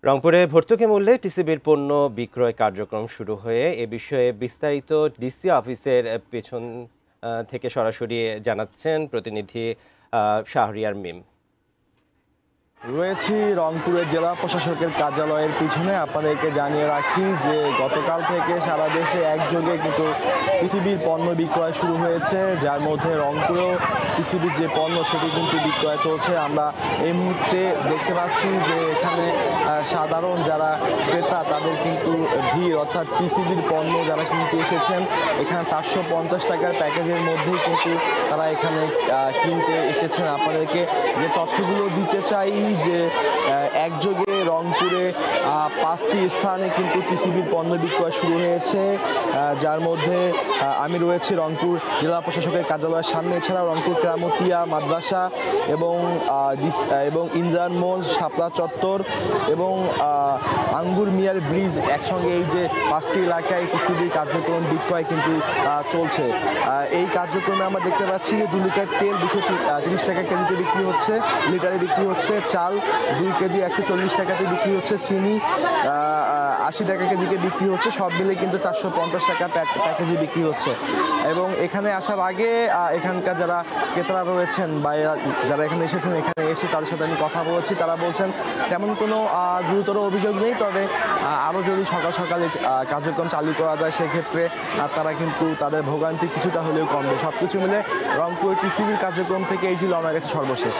রংপুরে ভর্তুকি মূল্যে টিসিবির পণ্য বিক্রয় কার্যক্রম শুরু হয়ে এ বিষয়ে বিস্তারিত ডিসি অফিসের পেছন থেকে সরাসরি জানাচ্ছেন প্রতিনিধি শাহরিয়ার মিম। রয়েছি রংপুরের জেলা প্রশাসকের কার্যালয়ের পিছনে। আপনাদেরকে জানিয়ে রাখি যে গতকাল থেকে সারা দেশে একযোগে কিন্তু টিসিবির পণ্য বিক্রয় শুরু হয়েছে, যার মধ্যে রংপুরেও টিসিবির যে পণ্য সেটি কিন্তু বিক্রয় চলছে। আমরা এই মুহূর্তে দেখতে পাচ্ছি যে এখানে সাধারণ যারা ক্রেতা তাদের কিন্তু ভিড়, অর্থাৎ টিসিবির পণ্য যারা কিনতে এসেছেন এখানে 450 টাকার প্যাকেজের মধ্যেই কিন্তু তারা এখানে কিনতে এসেছেন। আপনাদেরকে যে তথ্যগুলো দিতে চাই যে একযোগে রংপুরে 5টি স্থানে কিন্তু টিসিবির পণ্য বিক্রয় শুরু হয়েছে, যার মধ্যে আমি রয়েছি রংপুর জেলা প্রশাসকের কার্যালয়ের সামনে। এছাড়া রংপুর কেরামতিয়া মাদ্রাসা এবং ইন্দ্রান মোল, শাপলা চত্বর এবং আঙ্গুর মিয়ার ব্রিজ একসঙ্গে এই যে 5টি এলাকায় টিসিবির কার্যক্রম বিক্রয় কিন্তু চলছে। এই কার্যক্রমে আমরা দেখতে পাচ্ছি যে 2 লিটার তেল 230 টাকা কেজিতে বিক্রি হচ্ছে, লিটারে বিক্রি হচ্ছে। চাল 2 কেজি 140 টাকাতে বিক্রি হচ্ছে। চিনি 80 টাকা কেজিতে বিক্রি হচ্ছে। সব মিলে কিন্তু 450 টাকা প্যাকেজে বিক্রি হচ্ছে। এবং এখানে আসার আগে এখানকার যারা ক্রেতারা রয়েছেন বা যারা এখানে এসেছেন, এখানে এসে তাদের সাথে আমি কথা বলেছি, তারা বলছেন তেমন কোনো গুরুতর অভিযোগ নেই, তবে আরও যদি সকাল সকালে কার্যক্রম চালু করা যায় সেক্ষেত্রে তারা কিন্তু তাদের ভোগান্তি কিছুটা হলেও কমবে। সব কিছু মিলে রংপুর টিসিবির কার্যক্রম থেকে এই ছিল আমার কাছে সর্বশেষ।